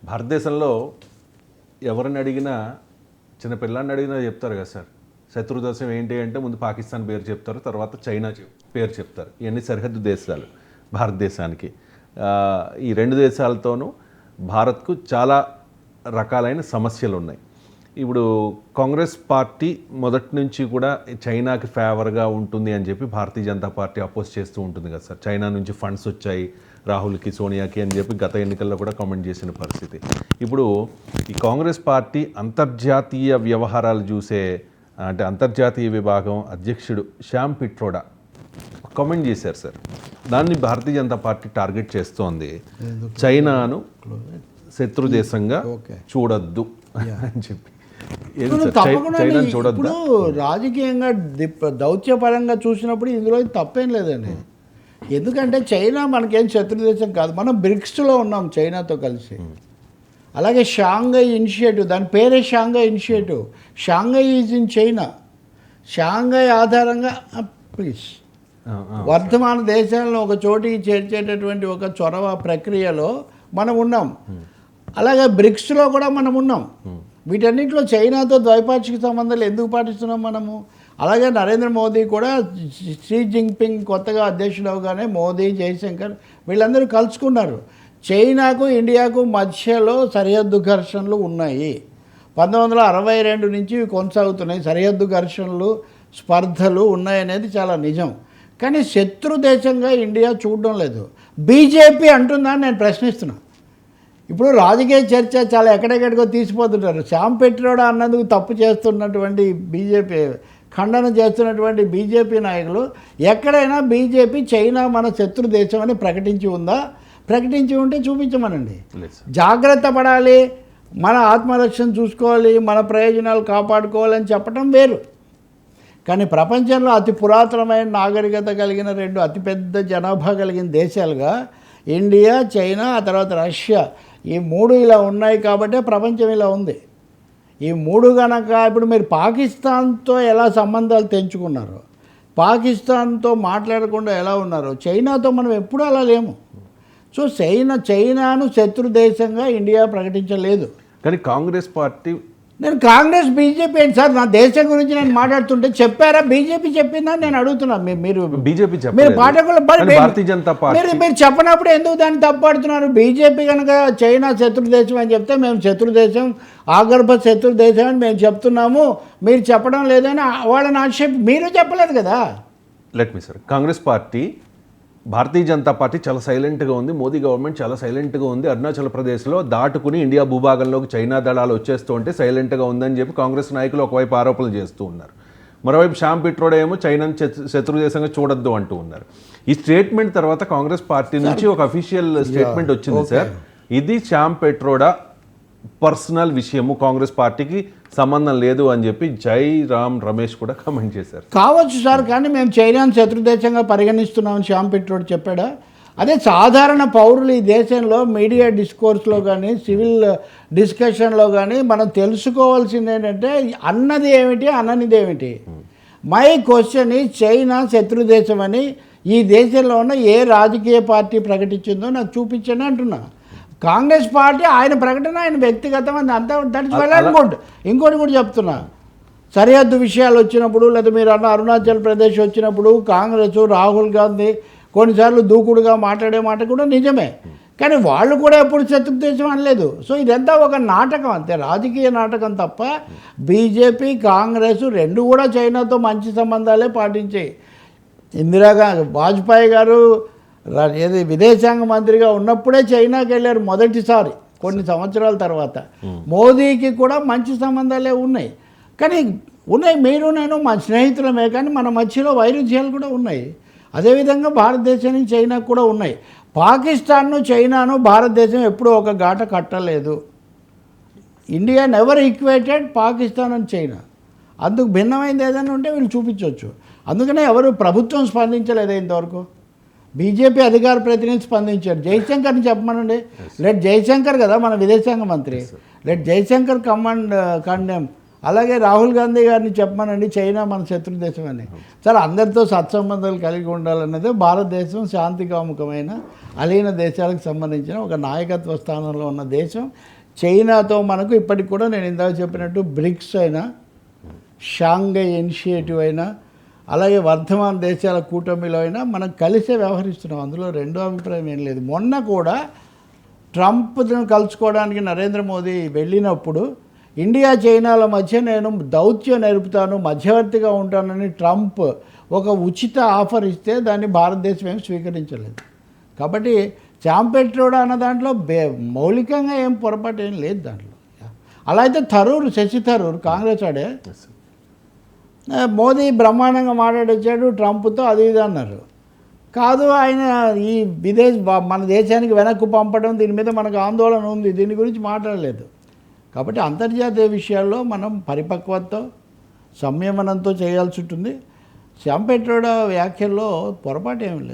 భారతదేశంలో ఎవరిని అడిగినా చిన్నపిల్లాన్ని అడిగినా చెప్తారు కదా సార్. శత్రుదేశం ఏంటి అంటే ముందు పాకిస్తాన్ పేరు చెప్తారు, తర్వాత చైనా పేరు చెప్తారు. ఇవన్నీ సరిహద్దు దేశాలు భారతదేశానికి. ఈ రెండు దేశాలతోనూ భారత్కు చాలా రకాలైన సమస్యలు ఉన్నాయి. ఇప్పుడు కాంగ్రెస్ పార్టీ మొదటి నుంచి కూడా చైనాకి ఫేవర్గా ఉంటుంది అని చెప్పి భారతీయ జనతా పార్టీ అపోజ్ చేస్తూ ఉంటుంది కదా సార్. చైనా నుంచి ఫండ్స్ వచ్చాయి రాహుల్కి, సోనియాకి అని చెప్పి గత ఎన్నికల్లో కూడా కామెంట్ చేసిన పరిస్థితి. ఇప్పుడు ఈ కాంగ్రెస్ పార్టీ అంతర్జాతీయ వ్యవహారాలు చూసే అంటే అంతర్జాతీయ విభాగం అధ్యక్షుడు శ్యామ్ పిట్రోడా కామెంట్ చేశారు సార్. దాన్ని భారతీయ జనతా పార్టీ టార్గెట్ చేస్తోంది. చైనాను శత్రు దేశంగా చూడొద్దు అని చెప్పి. తప్పకుండా ఇప్పుడు రాజకీయంగా దౌత్యపరంగా చూసినప్పుడు ఇందులో తప్పేం లేదండి. ఎందుకంటే చైనా మనకేం శత్రు దేశం కాదు. మనం బ్రిక్స్లో ఉన్నాం చైనాతో కలిసి. అలాగే షాంఘై ఇనిషియేటివ్, దాని పేరే Shanghai initiative. Shanghai is in China. Shanghai ఆధారంగా ప్లీజ్ వర్ధమాన దేశాలను ఒక చోటికి చేర్చేటటువంటి ఒక చొరవ ప్రక్రియలో మనం ఉన్నాం. అలాగే బ్రిక్స్లో కూడా మనం ఉన్నాం. వీటన్నిటిలో చైనాతో ద్వైపాక్షిక సంబంధాలు ఎందుకు పాటిస్తున్నాం మనము? అలాగే నరేంద్ర మోదీ కూడా షీ జిన్పింగ్ కొత్తగా అధ్యక్షుడు అవగానే మోదీ, జయశంకర్ వీళ్ళందరూ కలుసుకున్నారు. చైనాకు ఇండియాకు మధ్యలో సరిహద్దు ఘర్షణలు ఉన్నాయి. 1962 నుంచి కొనసాగుతున్నాయి సరిహద్దు ఘర్షణలు, స్పర్ధలు ఉన్నాయనేది చాలా నిజం. కానీ శత్రు దేశంగా ఇండియా చూడడం లేదు. బీజేపీ అంటుందని నేను ప్రశ్నిస్తున్నాను. ఇప్పుడు రాజకీయ చర్చ చాలా ఎక్కడెక్కడికో తీసిపోతుంటారు. శ్యామ్ పిట్రోడా అన్నందుకు తప్పు చేస్తున్నటువంటి బీజేపీ, ఖండన చేస్తున్నటువంటి బీజేపీ నాయకులు ఎక్కడైనా బీజేపీ చైనా మన శత్రు దేశం అని ప్రకటించి ఉందా? ప్రకటించి ఉంటే చూపించమనండి. జాగ్రత్త పడాలి, మన ఆత్మరక్షణ చూసుకోవాలి, మన ప్రయోజనాలు కాపాడుకోవాలని చెప్పడం వేరు. కానీ ప్రపంచంలో అతి పురాతనమైన నాగరికత కలిగిన రెండు అతిపెద్ద జనాభా కలిగిన దేశాలుగా ఇండియా, చైనా, ఆ తర్వాత రష్యా, ఈ మూడు ఇలా ఉన్నాయి కాబట్టే ప్రపంచం ఇలా ఉంది. ఈ మూడు కనుక ఇప్పుడు మీరు పాకిస్తాన్తో ఎలా సంబంధాలు తెంచుకున్నారో, పాకిస్తాన్తో మాట్లాడకుండా ఎలా ఉన్నారో, చైనాతో మనం ఎప్పుడూ అలా లేము. సో చైనాను శత్రు దేశంగా ఇండియా ప్రకటించలేదు. కానీ కాంగ్రెస్ పార్టీ, నేను కాంగ్రెస్ బీజేపీ ఏంటి సార్? నా దేశం గురించి నేను మాట్లాడుతుంటే చెప్పారా? బీజేపీ చెప్పిందని నేను అడుగుతున్నా. మీరు బీజేపీ మీరు పాఠకులు భారతీయ జనతా పార్టీ మీరు చెప్పినప్పుడు ఎందుకు దాన్ని తప్పుపడుతున్నారు? బీజేపీ కనుక చైనా శత్రు దేశం అని చెప్తే మేము శత్రు దేశం, ఆగర్భ శత్రు దేశం అని మేము చెప్తున్నాము, మీరు చెప్పడం లేదని వాళ్ళని ఆక్షేపం మీరు చెప్పలేదు కదా. Let me sir, Congress party, Bharatiya Janata Party చాలా సైలెంట్గా ఉంది. మోదీ గవర్నమెంట్ చాలా సైలెంట్గా ఉంది. అరుణాచల్ ప్రదేశ్లో దాటుకుని ఇండియా భూభాగంలోకి చైనా దళాలు వచ్చేస్తూ ఉంటే సైలెంట్గా ఉందని చెప్పి కాంగ్రెస్ నాయకులు ఒకవైపు ఆరోపణలు చేస్తూ ఉన్నారు. మరోవైపు శ్యామ్ పిట్రోడా ఏమో చైనాను శత్రు దేశంగా చూడొద్దు అంటూ ఉన్నారు. ఈ స్టేట్మెంట్ తర్వాత కాంగ్రెస్ పార్టీ నుంచి ఒక అఫీషియల్ స్టేట్మెంట్ వచ్చింది సార్. ఇది శ్యామ్ పిట్రోడా పర్సనల్ విషయము, కాంగ్రెస్ పార్టీకి సంబంధం లేదు అని చెప్పి జైరామ్ రమేష్ కూడా కామెంట్ చేశారు. కావచ్చు సార్, కానీ మేము చైనాను శత్రు దేశంగా పరిగణిస్తున్నామని శ్యామ్ పిట్రోడా చెప్పాడా? అదే సాధారణ పౌరులు ఈ దేశంలో మీడియా డిస్కోర్స్లో కానీ సివిల్ డిస్కషన్లో కానీ మనం తెలుసుకోవాల్సింది ఏంటంటే అన్నది ఏమిటి, అననిది ఏమిటి. మై క్వశ్చన్ ఈ చైనా శత్రు దేశం అని ఈ దేశంలో ఉన్న ఏ రాజకీయ పార్టీ ప్రకటించిందో నాకు చూపించండి అంటున్నా. కాంగ్రెస్ పార్టీ ఆయన ప్రకటన, ఆయన వ్యక్తిగతం అని అంతా that is well and good. ఇంకోటి కూడా చెప్తున్నా, సరిహద్దు విషయాలు వచ్చినప్పుడు లేదా మీరు అన్న అరుణాచల్ ప్రదేశ్ వచ్చినప్పుడు కాంగ్రెస్, రాహుల్ గాంధీ కొన్నిసార్లు దూకుడుగా మాట్లాడే మాట కూడా నిజమే. కానీ వాళ్ళు కూడా ఎప్పుడు శత్రుదేశం అనలేదు. సో ఇదంతా ఒక నాటకం అంతే, రాజకీయ నాటకం తప్ప బీజేపీ, కాంగ్రెస్ రెండు కూడా చైనాతో మంచి సంబంధాలే పాటించాయి. వాజ్పేయి గారు ఏది విదేశాంగ మంత్రిగా ఉన్నప్పుడే చైనాకి వెళ్ళారు మొదటిసారి కొన్ని సంవత్సరాల తర్వాత. మోదీకి కూడా మంచి సంబంధాలే ఉన్నాయి. కానీ ఉన్నాయి, మీరు నేను మా స్నేహితులమే, కానీ మన మధ్యలో వైరుధ్యాలు కూడా ఉన్నాయి. అదేవిధంగా భారతదేశానికి చైనాకు కూడా ఉన్నాయి. పాకిస్తాన్ను, చైనాను భారతదేశం ఎప్పుడూ ఒక గాట కట్టలేదు. India never equated Pakistan and China. అందుకు భిన్నమైంది ఏదైనా ఉంటే వీళ్ళు చూపించవచ్చు. అందుకనే ఎవరు ప్రభుత్వం స్పందించలేదు ఇంతవరకు. బీజేపీ అధికార ప్రతినిధి స్పందించారు. జయశంకర్ని చెప్పమనండి. లెట్ జయశంకర్ కదా మన విదేశాంగ మంత్రి, let Jaishankar come and condemn అలాగే రాహుల్ గాంధీ గారిని చెప్పమనండి చైనా మన శత్రు దేశం అని. సరే, అందరితో సత్సంబంధాలు కలిగి ఉండాలన్నదే భారతదేశం శాంతికాముకమైన అలీన దేశాలకు సంబంధించిన ఒక నాయకత్వ స్థానంలో ఉన్న దేశం. చైనాతో మనకు ఇప్పటికి కూడా నేను ఇందాక చెప్పినట్టు బ్రిక్స్ అయినా, షాంఘై ఇనిషియేటివ్ అయినా, అలాగే వర్ధమాన దేశాల కూటమిలో అయినా మనం కలిసే వ్యవహరిస్తున్నాం. అందులో రెండో అభిప్రాయం ఏం లేదు. మొన్న కూడా ట్రంప్ను కలుసుకోవడానికి నరేంద్ర మోదీ వెళ్ళినప్పుడు ఇండియా చైనాల మధ్య నేను దౌత్యం నేర్పుతాను, మధ్యవర్తిగా ఉంటానని ట్రంప్ ఒక ఉచిత ఆఫర్ ఇస్తే దాన్ని భారతదేశం ఏం స్వీకరించలేదు. కాబట్టి చాంపెట్రోడా అన్న దాంట్లో మౌలికంగా ఏం పొరపాటు ఏం లేదు దాంట్లో. అలా అయితే థరూర్, శశి థరూర్ కాంగ్రెస్ వాడే, మోదీ బ్రహ్మాండంగా మాట్లాడొచ్చాడు ట్రంప్తో, అది ఇది అన్నారు. కాదు, ఆయన ఈ మన దేశానికి వెనక్కు పంపడం, దీని మీద మనకు ఆందోళన ఉంది, దీని గురించి మాట్లాడలేదు. కాబట్టి అంతర్జాతీయ విషయాల్లో మనం పరిపక్వతతో, సంయమనంతో చేయాల్సి ఉంటుంది. చాంపెట్రోడా వ్యాఖ్యల్లో పొరపాటు ఏమీ లేదు.